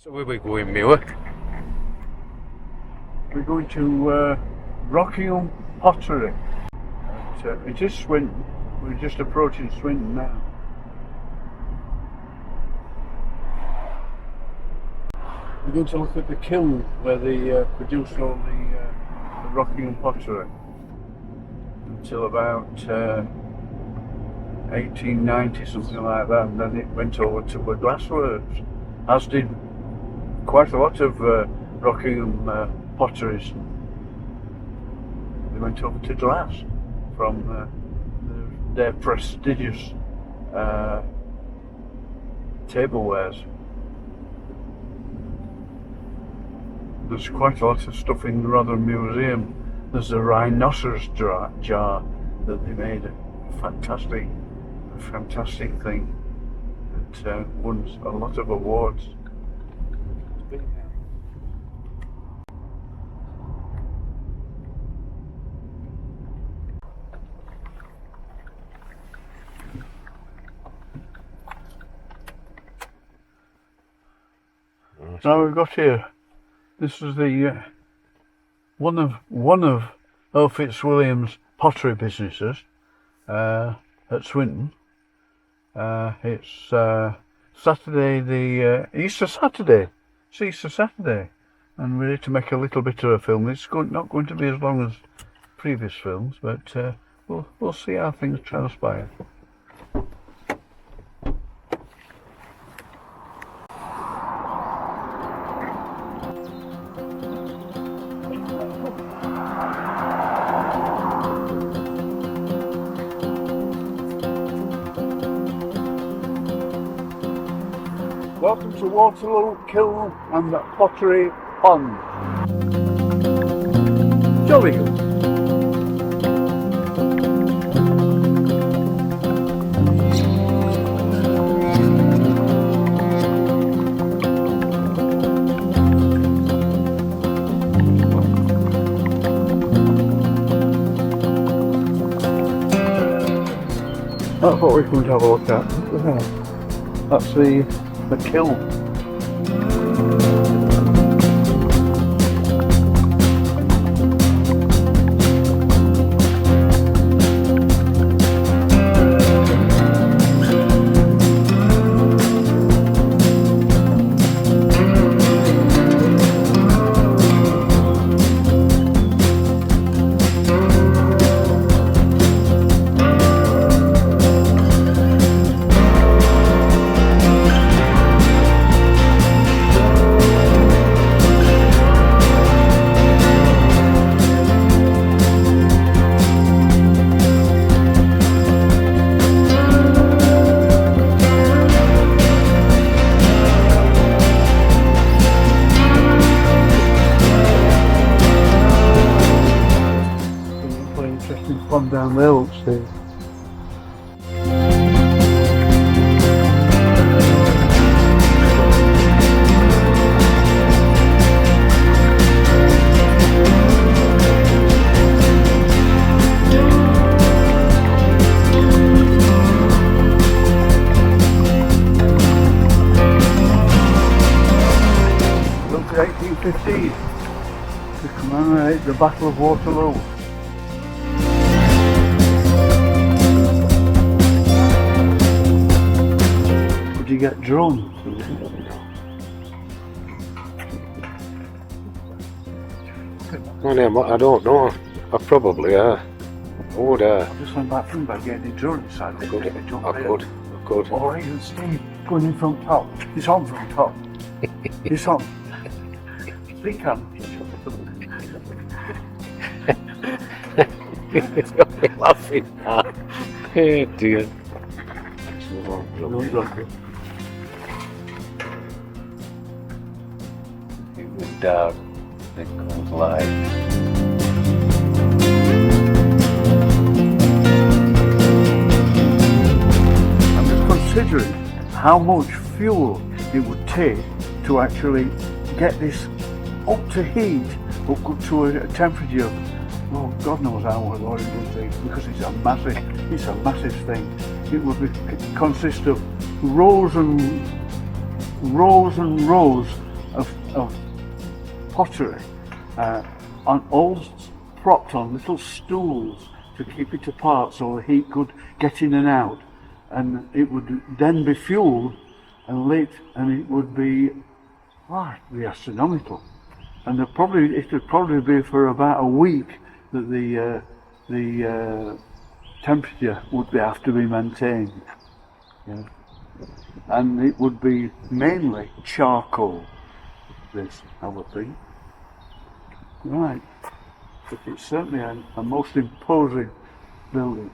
So where we going, Muir? We're going to Waterloo Pottery. It is Swinton. We're just approaching Swinton now. We're going to look at the kiln where they produce all the Waterloo Pottery until about 1890, something like that, and then it went over to the glassworks, as did quite a lot of Waterloo potteries. They went over to glass from their prestigious tableware. There's quite a lot of stuff in the Rotherham Museum. There's a rhinoceros jar that they made, a fantastic thing that won a lot of awards. Now we've got here. This is the one of Earl Fitzwilliam's pottery businesses at Swinton. It's Saturday, the Easter Saturday. It's Easter Saturday, and we're here to make a little bit of a film. It's not going to be as long as previous films, but we'll see how things transpire. Welcome to Waterloo Kiln and Pottery Pond. Jolly good. That's what we're going to have a look at. That's the kiln. Pond down there upstairs. Look at 1815 to commemorate the Battle of Waterloo. You get drunk. Well, I don't know. I probably are. I would. I just went back from bed getting drunk, so I could. Or even Steve going in from top. He's on from top. He's on. He can. He's got me laughing now. Oh dear. It was dark, then comes light. I'm just considering how much fuel it would take to actually get this up to heat, up to a temperature of, oh, God knows how what it would be, because it's a massive thing. It would consist of rows and rows of pottery, on all propped on little stools to keep it apart so the heat could get in and out, and it would then be fueled and lit, and it would be astronomical. And it would probably be for about a week that the temperature would have to be maintained. Yeah. And it would be mainly charcoal, this, I would think. Right. But it's certainly a most imposing building.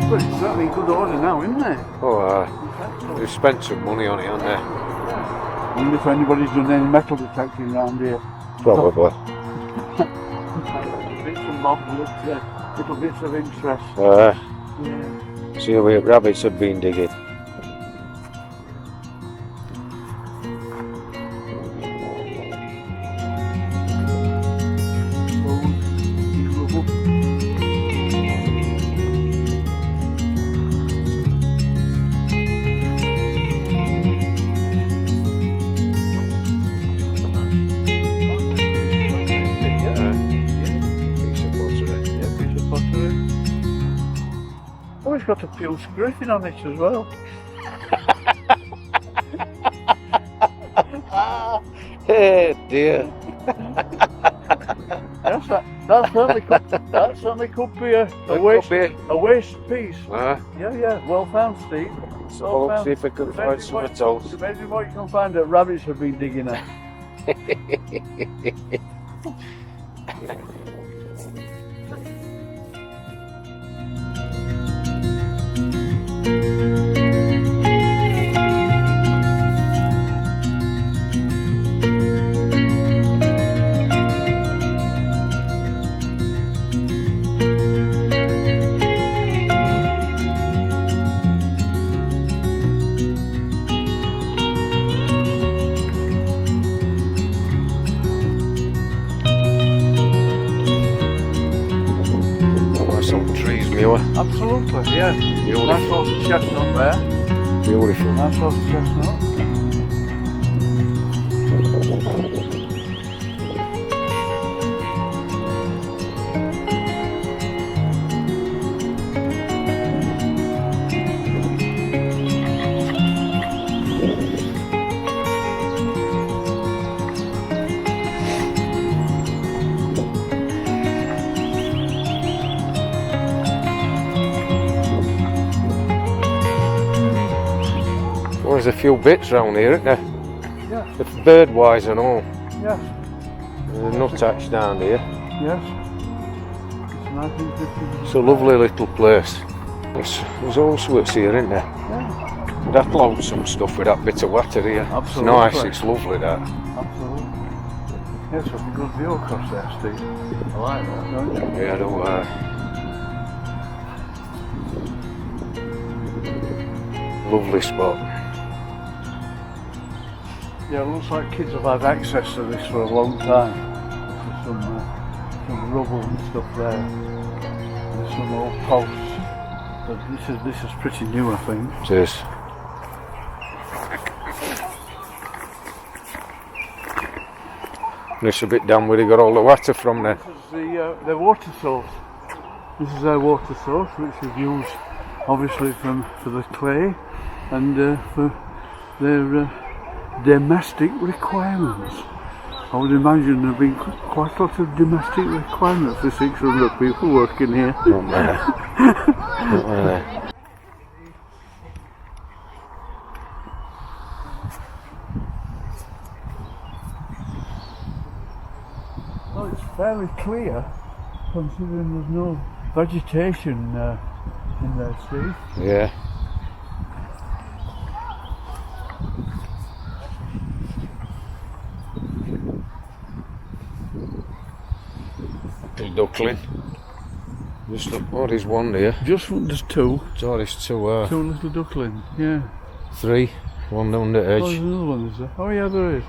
But it's certainly in good order now, isn't it? Oh, they've spent some money on it, haven't they? I wonder if anybody's done any metal detecting around here. Probably. Bits and bobs with little bits of interest. Yeah. See where rabbits have been digging. Oh, it's got a Peel Griffin on it as well. Hey dear. Yes, that certainly could be a waste piece. Yeah, well found, Steve. So let's see if we can find some else. Maybe what you can find that rabbits have been digging at. Muir. Absolutely, yeah. Beautiful. Nice sort of chestnut there. Beautiful. Nice sort of chestnut. Well, there's a few bits round here, isn't there? Yeah. The bird wise and all. Yes. There's a nut hatch down here. Yes. It's a nice interesting. It's a lovely little place. There's all sorts here, isn't there? Yeah. That loads some stuff with that bit of water here. Absolutely. It's nice, it's lovely that. Absolutely. Yes, it's a good view across there, Steve. I like that, don't you? Yeah, I don't lovely spot. Yeah, it looks like kids have had access to this for a long time. There's some rubble and stuff there. There's some old posts. But this is pretty new, I think. It is. This a bit down where they got all the water from there. This is their water source. This is their water source, which is used obviously for the clay and for their domestic requirements. I would imagine there have been quite a lot of domestic requirements for 600 people working here. Not many. Not many. fairly clear, considering there's no vegetation in there, Steve. Yeah. Little duckling. Just look, oh, there's one there. Just there's two. Oh, there's two. Two little ducklings, yeah. Three. One down the edge. Oh, there's another one, is there? Oh, yeah, there is.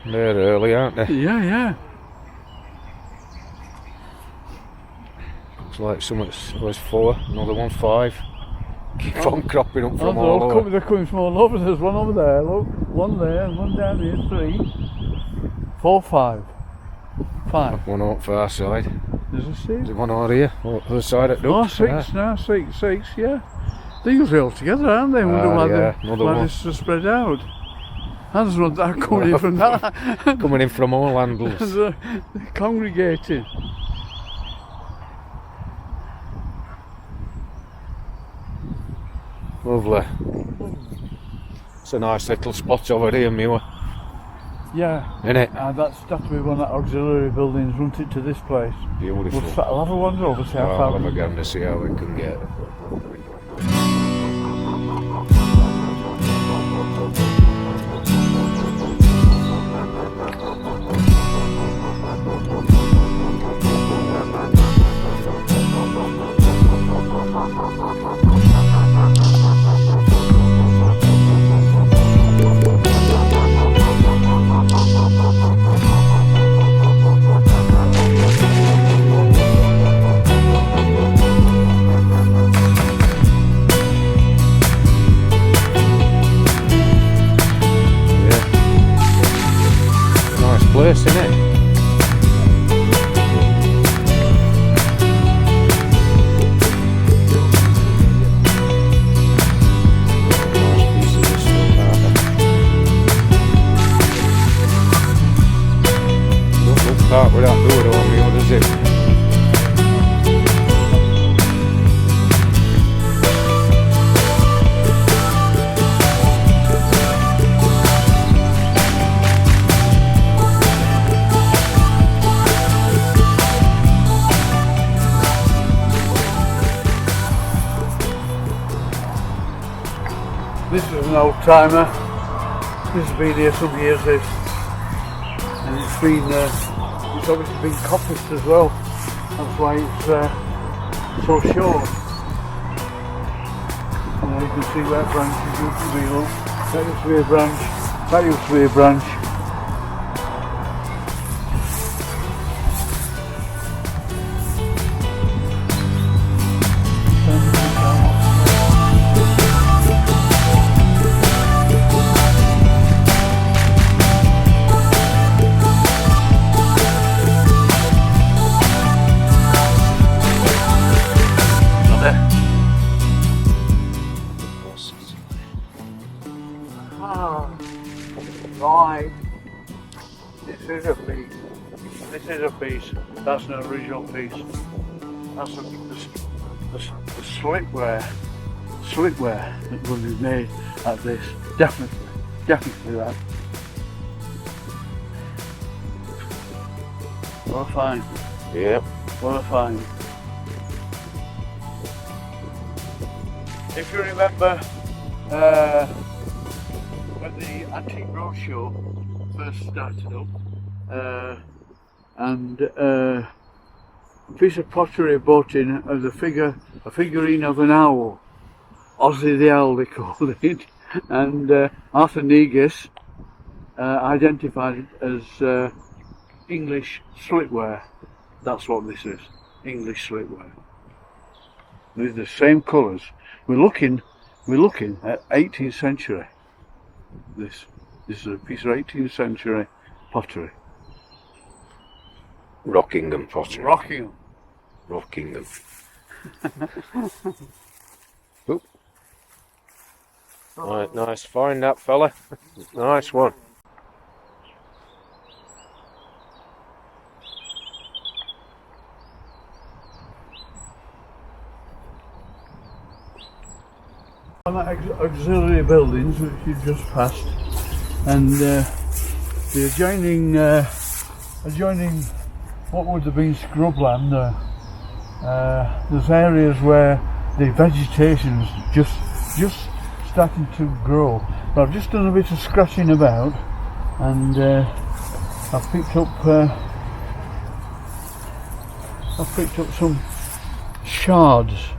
They're early, aren't they? Yeah, yeah. Looks like something's was 4, another one 5. Keep on cropping up from they're all over. they're coming from all over. There's one over there, look. One there and one down here. 3, 4, 5. 5. One out far side. There's a 6. There's one out here, other side at Oh, ducks. 6 now, 6, yeah. They're usually all together, aren't they? Wonder why they're so spread out. And there's one that coming in from that. Coming in from all angles. They're congregating. Lovely. It's a nice little spot over here, Muir. Yeah. Isn't it? That's to be one of the auxiliary buildings, runs it to this place. Beautiful. I'll have a wander over, see how I'll far. have a gander to see how we can get. Place, isn't it? Nice pieces of stuff, aren't they? Don't look part without doing it on me, or does it? This is an old timer. This has been here some years, this, and it's been it's obviously been coppiced as well. That's why it's so short. You can see where branches used to be. Look, that used to be a branch. That used to be a branch. Right, this is a piece. This is a piece. That's an original piece. That's the slipware that will be made at this. Definitely that. What a find. Yep. What a find. If you remember when the Antique Roadshow first started up, and a piece of pottery brought in as a figurine of an owl, Ozzy the Owl they called it, and Arthur Negus identified it as English slipware. That's what this is, English slipware. These are the same colours. We're looking at 18th century. This is a piece of 18th century pottery. Rockingham pottery. Rockingham. Oop. Right, nice find that fella. Nice one. On that auxiliary buildings which you've just passed, and The adjoining what would have been scrubland, there's areas where the vegetation's just starting to grow. But I've just done a bit of scratching about, and I've picked up some shards,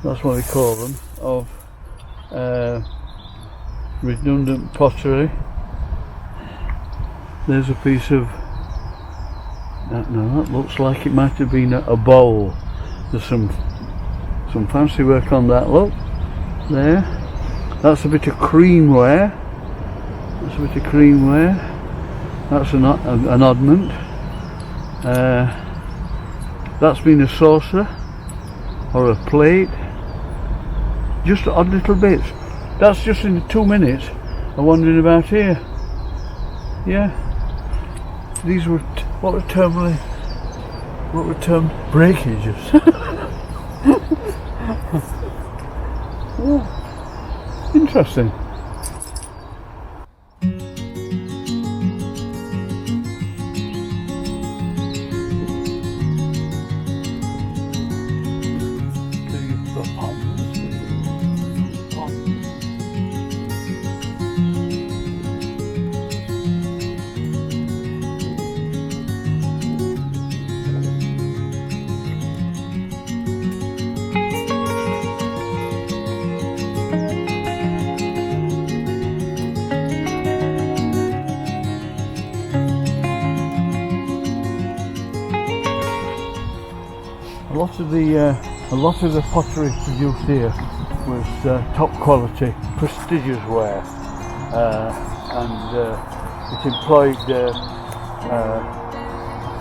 that's what they call them, of redundant pottery. There's a piece of that looks like it might have been a bowl. There's some fancy work on that, look there. That's a bit of creamware. That's an oddment. That's been a saucer or a plate. Just odd little bits. That's just in 2 minutes of wandering about here. Yeah. These were what were termed breakages. Oh, interesting. A lot of the pottery produced here was top quality, prestigious ware, and it employed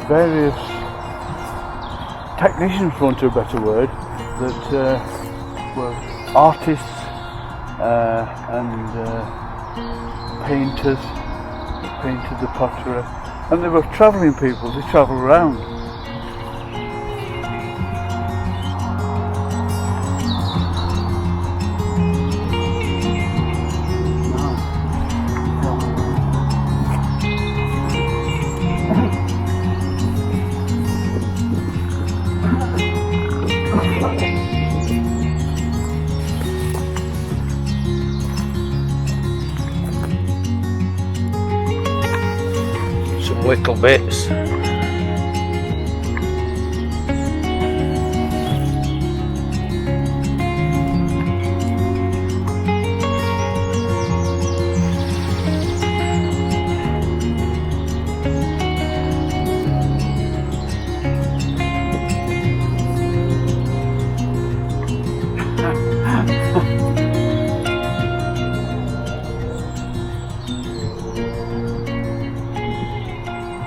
various technicians, for want of a better word, that were artists and painters that painted the pottery, and they were travelling people. They travelled around. Little bits.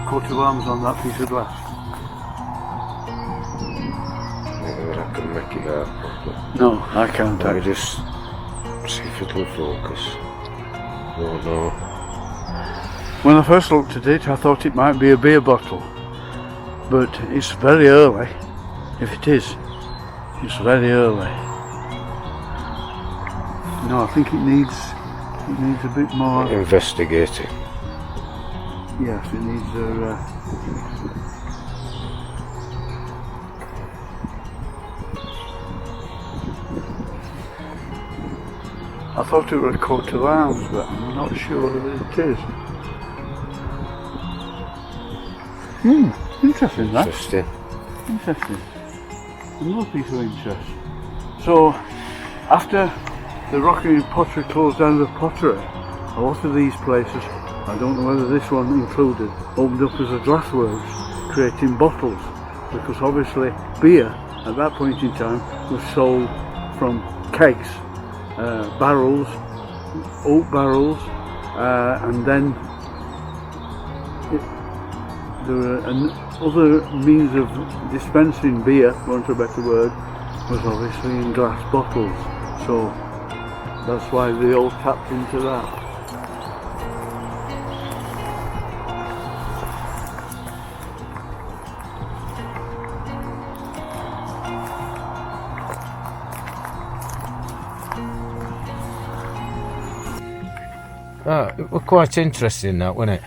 Coat of arms on that piece of glass. I can make it out properly. No, I can't. Let me just see if it'll focus. Oh no. When I first looked at it, I thought it might be a beer bottle, but it's very early. If it is, it's very early. No, I think it needs a bit more Investigating. Yes, it needs a. I thought it was a coat of arms, but I'm not sure that it is. Interesting that. Interesting. Another piece of interest. So, after the Waterloo Pottery closed down the pottery, a lot of these places, I don't know whether this one included, opened up as a glassworks, creating bottles, because obviously beer at that point in time was sold from kegs, barrels, oak barrels, and then there were other means of dispensing beer, for want of a better word, was obviously in glass bottles. So that's why they all tapped into that. It was quite interesting that, wasn't it?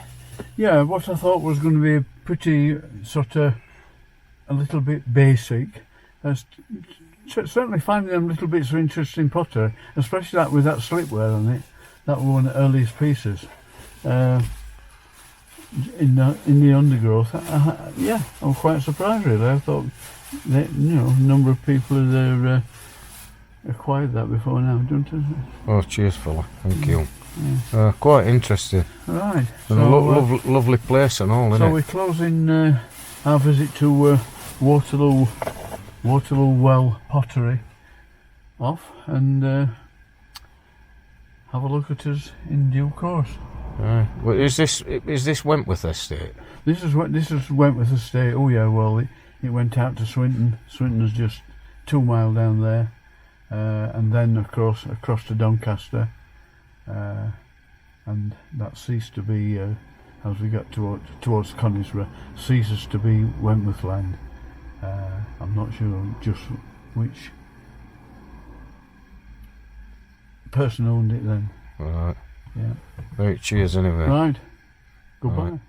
yeah, what I thought was going to be pretty sort of a little bit basic. Certainly finding them little bits of interesting pottery, especially that with that slipware on it. That was one of the earliest pieces in the undergrowth. Yeah, I was quite surprised really. I thought that, you know, a number of people have acquired that before now, don't they? Oh, cheers, fella. Thank you. Yeah. Quite interesting. Right. And a lovely place and all, isn't so it? we're closing our visit to Waterloo Well Pottery off, and have a look at us in due course. Right. Well, is this Wentworth Estate? This is Wentworth Estate. Oh yeah, well it went out to Swinton. Swinton's just 2 miles down there, and then across to Doncaster, and that ceased to be as we got towards Conisbrough, ceases to be Wentworth land. I'm not sure just which person owned it then. Right. Yeah. Right, cheers anyway. Right. Goodbye. Right.